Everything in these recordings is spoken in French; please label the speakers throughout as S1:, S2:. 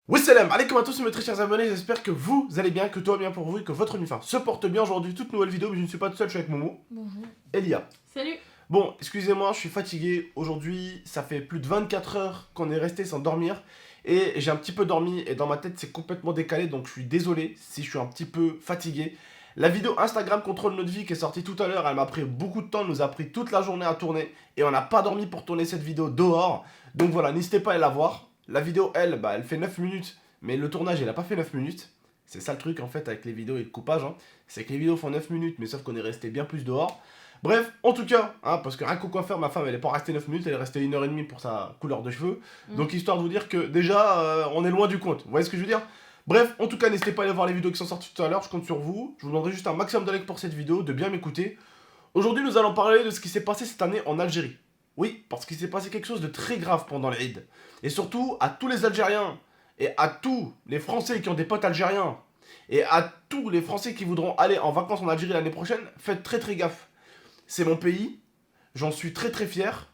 S1: Wassalam, alaikum à tous mes très chers abonnés, j'espère que vous allez bien, que tout va bien pour vous et que votre mi-fin se porte bien aujourd'hui. Toute nouvelle vidéo, mais je ne suis pas tout seul, je suis avec Momo.
S2: Bonjour.
S1: Elia.
S2: Salut.
S1: Bon, excusez-moi, je suis fatigué. Aujourd'hui, ça fait plus de 24 heures qu'on est resté sans dormir. Et j'ai un petit peu dormi et dans ma tête c'est complètement décalé, donc je suis désolé si je suis un petit peu fatigué. La vidéo Instagram contrôle notre vie qui est sortie tout à l'heure, elle m'a pris beaucoup de temps, elle nous a pris toute la journée à tourner. Et on n'a pas dormi pour tourner cette vidéo dehors. Donc voilà, n'hésitez pas à la voir. La vidéo, elle fait 9 minutes. Mais le tournage, il a pas fait 9 minutes. C'est ça le truc en fait avec les vidéos et le coupage. C'est que les vidéos font 9 minutes, mais sauf qu'on est resté bien plus dehors. Bref, en tout cas, parce que rien qu'au coiffeur, ma femme, elle est pas restée 9 minutes, elle est restée 1h30 pour sa couleur de cheveux. Donc histoire de vous dire que déjà, on est loin du compte. Vous voyez ce que je veux dire? Bref, en tout cas, n'hésitez pas à aller voir les vidéos qui sont sorties tout à l'heure, je compte sur vous. Je vous demanderai juste un maximum de likes pour cette vidéo, de bien m'écouter. Aujourd'hui, nous allons parler de ce qui s'est passé cette année en Algérie. Oui, parce qu'il s'est passé quelque chose de très grave pendant l'Eid. Et surtout, à tous les Algériens, et à tous les Français qui ont des potes algériens, et à tous les Français qui voudront aller en vacances en Algérie l'année prochaine, faites très très gaffe. C'est mon pays, j'en suis très très fier,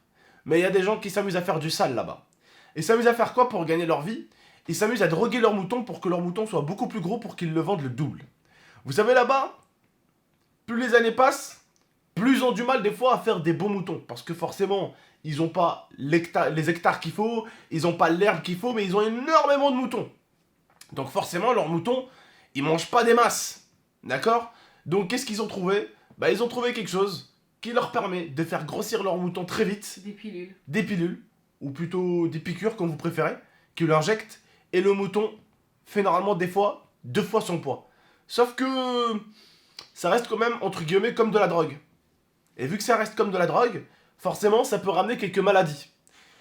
S1: mais il y a des gens qui s'amusent à faire du sale là-bas. Ils s'amusent à faire quoi pour gagner leur vie? Ils s'amusent à droguer leurs moutons pour que leurs moutons soient beaucoup plus gros pour qu'ils le vendent le double. Vous savez là-bas, plus les années passent, plus ils ont du mal des fois à faire des beaux moutons. Parce que forcément, ils n'ont pas les hectares qu'il faut, ils n'ont pas l'herbe qu'il faut, mais ils ont énormément de moutons. Donc forcément, leurs moutons, ils mangent pas des masses. D'accord? Donc qu'est-ce qu'ils ont trouvé? Ils ont trouvé quelque chose qui leur permet de faire grossir leurs moutons très vite.
S2: Des pilules.
S1: Des pilules, ou plutôt des piqûres comme vous préférez, qui l'injectent, et le mouton fait normalement des fois 2 fois son poids. Sauf que ça reste quand même entre guillemets comme de la drogue. Et vu que ça reste comme de la drogue, forcément ça peut ramener quelques maladies.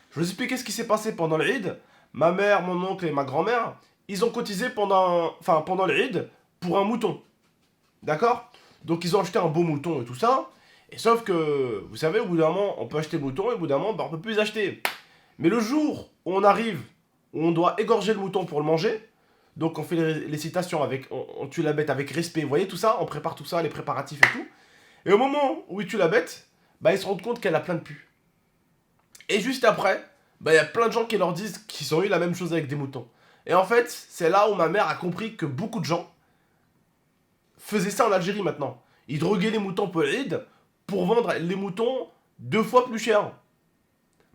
S1: Je vais vous expliquer ce qui s'est passé pendant l'Eid. Ma mère, mon oncle et ma grand-mère, ils ont cotisé pendant l'Eid pour un mouton. D'accord? Donc ils ont acheté un beau mouton et tout ça. Et sauf que, vous savez, au bout d'un moment, on peut acheter le mouton et au bout d'un moment, on peut plus les acheter. Mais le jour où on arrive, où on doit égorger le mouton pour le manger, donc on fait les citations avec, on tue la bête avec respect, vous voyez tout ça, on prépare tout ça, les préparatifs et tout. Et au moment où il tue la bête, ils se rendent compte qu'elle a plein de pus. Et juste après, il y a plein de gens qui leur disent qu'ils ont eu la même chose avec des moutons. Et en fait, c'est là où ma mère a compris que beaucoup de gens faisaient ça en Algérie maintenant. Ils droguaient les moutons pour l'Eid pour vendre les moutons 2 fois plus cher.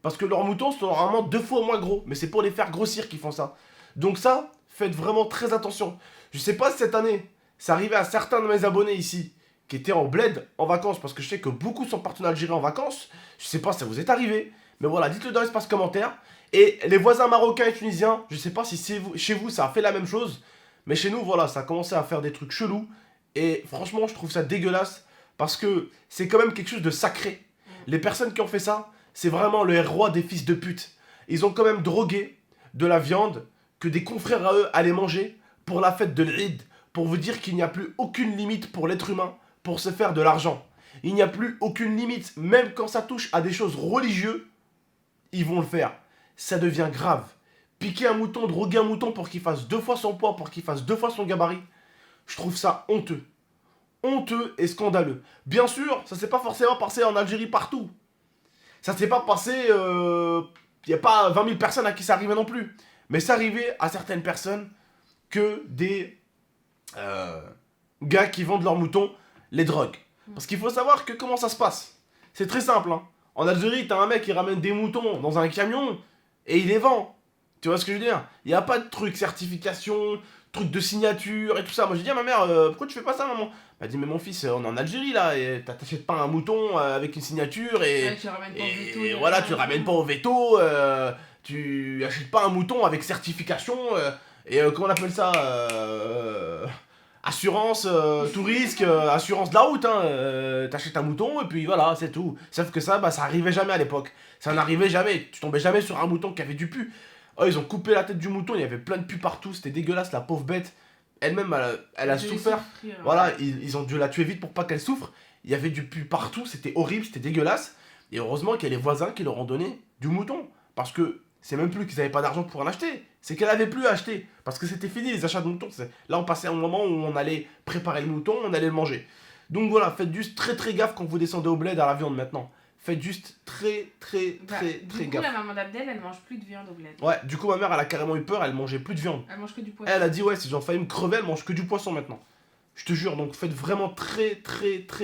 S1: Parce que leurs moutons sont normalement 2 fois moins gros. Mais c'est pour les faire grossir qu'ils font ça. Donc ça, faites vraiment très attention. Je sais pas si cette année, ça arrivait à certains de mes abonnés ici qui étaient en bled en vacances, parce que je sais que beaucoup sont partis en Algérie en vacances. Je sais pas si ça vous est arrivé, mais voilà, dites-le dans l'espace commentaire. Et les voisins marocains et tunisiens, je sais pas si chez vous ça a fait la même chose, mais chez nous, voilà, ça a commencé à faire des trucs chelous. Et franchement, je trouve ça dégueulasse, parce que c'est quand même quelque chose de sacré. Les personnes qui ont fait ça, c'est vraiment le roi des fils de pute. Ils ont quand même drogué de la viande que des confrères à eux allaient manger pour la fête de l'Eid, pour vous dire qu'il n'y a plus aucune limite pour l'être humain pour se faire de l'argent. Il n'y a plus aucune limite, même quand ça touche à des choses religieuses, ils vont le faire. Ça devient grave. Piquer un mouton, droguer un mouton pour qu'il fasse 2 fois son poids, pour qu'il fasse 2 fois son gabarit, je trouve ça honteux. Honteux et scandaleux. Bien sûr, ça s'est pas forcément passé en Algérie partout. Ça s'est pas passé... Il n'y a pas 20 000 personnes à qui ça arrivait non plus. Mais ça arrivait à certaines personnes que des gars qui vendent leurs moutons les drogues. Parce qu'il faut savoir que comment ça se passe. C'est très simple. En Algérie, t'as un mec qui ramène des moutons dans un camion et il les vend. Tu vois ce que je veux dire? Il n'y a pas de truc certification, truc de signature et tout ça. Moi j'ai dit à ma mère, pourquoi tu fais pas ça, maman? Elle m'a dit, mais mon fils, on est en Algérie là, et t'achètes pas un mouton avec une signature et.
S2: Ouais, tu ramènes pas au veto.
S1: Et voilà, tu le ramènes pas au veto, tu achètes pas un mouton avec certification, comment on appelle ça, assurance, tout risque, assurance de la route, t'achètes un mouton et puis voilà, c'est tout. Sauf que ça, ça arrivait jamais à l'époque. Ça n'arrivait jamais, tu tombais jamais sur un mouton qui avait du pu. Oh, ils ont coupé la tête du mouton, il y avait plein de pu partout, c'était dégueulasse, la pauvre bête. Elle-même, elle a souffert. Voilà, ils ont dû la tuer vite pour pas qu'elle souffre. Il y avait du pu partout, c'était horrible, c'était dégueulasse. Et heureusement qu'il y a les voisins qui leur ont donné du mouton. Parce que c'est même plus qu'ils avaient pas d'argent pour en acheter, c'est qu'elle avait plus à acheter. Parce que c'était fini les achats de moutons. Là, on passait un moment où on allait préparer le mouton, on allait le manger. Donc voilà, faites juste très très gaffe quand vous descendez au bled à la viande maintenant. faites juste très
S2: Du coup,
S1: gaffe.
S2: la maman d'Abdel, elle mange plus de viande au bled.
S1: Ouais, du coup, ma mère, elle a carrément eu peur, elle mangeait plus de viande.
S2: Elle mange que du poisson.
S1: Elle a dit, ouais, si j'en failli me crever, elle mange que du poisson maintenant. Je te jure, donc faites vraiment très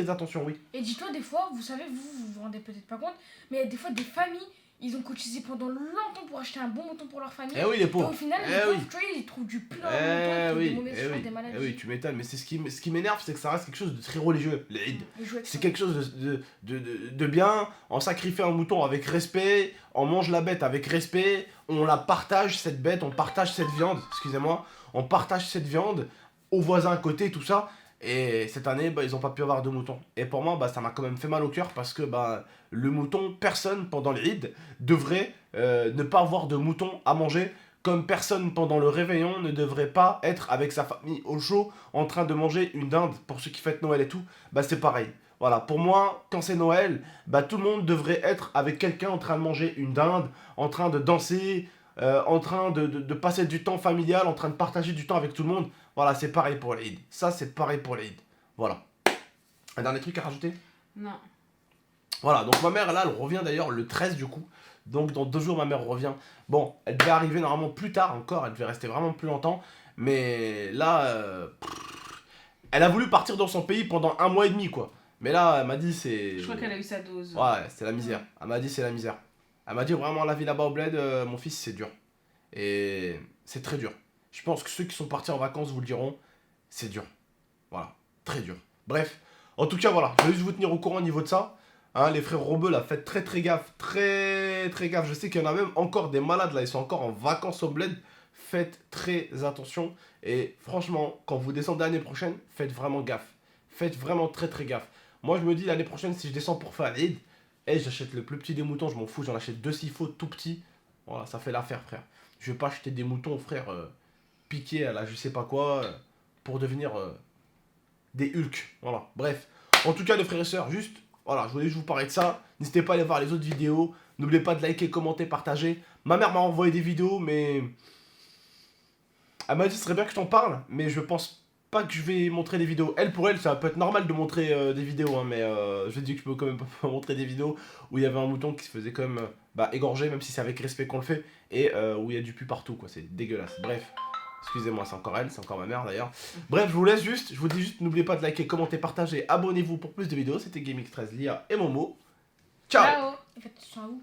S1: attention, oui.
S3: Et dis-toi, des fois, vous savez, vous rendez peut-être pas compte, mais il y a des fois des familles, ils ont cotisé pendant longtemps pour acheter un bon mouton pour leur famille.
S1: Eh oui, les
S3: Et
S1: pauvres.
S3: au final,
S1: Eh
S3: les
S1: oui.
S3: pauvres, tu vois, ils trouvent du plat au
S1: Eh
S3: mouton, ils trouvent
S1: oui,
S3: des mauvaises choses, des maladies.
S1: oui, tu m'étonnes, mais c'est ce qui m'énerve, c'est que ça reste quelque chose de très religieux, l'Eid.
S3: Les jouets,
S1: C'est quelque chose de bien, on sacrifie un mouton avec respect, on mange la bête avec respect, on la partage cette bête, on partage cette viande, excusez-moi, on partage cette viande aux voisins à côté, tout ça. Et cette année, bah, ils ont pas pu avoir de mouton. Et pour moi, bah, ça m'a quand même fait mal au cœur parce que bah, le mouton, personne pendant l'Eid devrait ne pas avoir de mouton à manger. Comme personne pendant le réveillon ne devrait pas être avec sa famille au chaud en train de manger une dinde. Pour ceux qui fêtent Noël et tout, bah c'est pareil. Voilà, pour moi, quand c'est Noël, bah tout le monde devrait être avec quelqu'un en train de manger une dinde, en train de danser, en train de passer du temps familial, en train de partager du temps avec tout le monde. Voilà, c'est pareil pour l'Eid. Ça, c'est pareil pour l'Eid. Voilà. Un dernier truc à rajouter?
S2: Non.
S1: Voilà, donc ma mère, là, elle revient d'ailleurs le 13 du coup. Donc dans 2 jours, ma mère revient. Bon, elle devait arriver normalement plus tard encore, elle devait rester vraiment plus longtemps. Mais là, elle a voulu partir dans son pays pendant 1 mois et demi, quoi. Mais là, elle m'a dit c'est...
S2: Je crois qu'elle a eu sa dose.
S1: Ouais, c'est la misère. Elle m'a dit c'est la misère. Elle m'a dit vraiment la vie là-bas au bled, mon fils, c'est dur. Et c'est très dur. Je pense que ceux qui sont partis en vacances vous le diront, c'est dur. Voilà, très dur. Bref, en tout cas, voilà, je vais juste vous tenir au courant au niveau de ça. Hein, les frères Robeux, là, faites très gaffe, très gaffe. Je sais qu'il y en a même encore des malades, là, ils sont encore en vacances au bled. Faites très attention. Et franchement, quand vous descendez l'année prochaine, faites vraiment gaffe. Faites vraiment très gaffe. Moi, je me dis, l'année prochaine, si je descends pour faire l'Eid, j'achète le plus petit des moutons, je m'en fous, j'en achète 2 s'il faut, tout petits. Voilà, ça fait l'affaire, frère. Je vais pas acheter des moutons, frère, piqués à la je sais pas quoi, pour devenir des Hulk. Voilà, bref. En tout cas, les frères et sœurs, juste, voilà, je voulais juste vous parler de ça. N'hésitez pas à aller voir les autres vidéos. N'oubliez pas de liker, commenter, partager. Ma mère m'a envoyé des vidéos, mais... Elle m'a dit, ce serait bien que je t'en parle, mais je pense pas que je vais montrer des vidéos. Elle, pour elle, ça peut être normal de montrer des vidéos, hein, mais je lui ai dit que je peux quand même pas montrer des vidéos où il y avait un mouton qui se faisait quand même égorger, même si c'est avec respect qu'on le fait, et où il y a du pu partout, quoi. C'est dégueulasse. Bref. Excusez-moi, c'est encore elle, c'est encore ma mère d'ailleurs. Bref, je vous laisse juste, je vous dis juste, n'oubliez pas de liker, commenter, partager, abonnez-vous pour plus de vidéos. C'était GameX13, Lia et Momo. Ciao.
S3: Et faites attention à vous.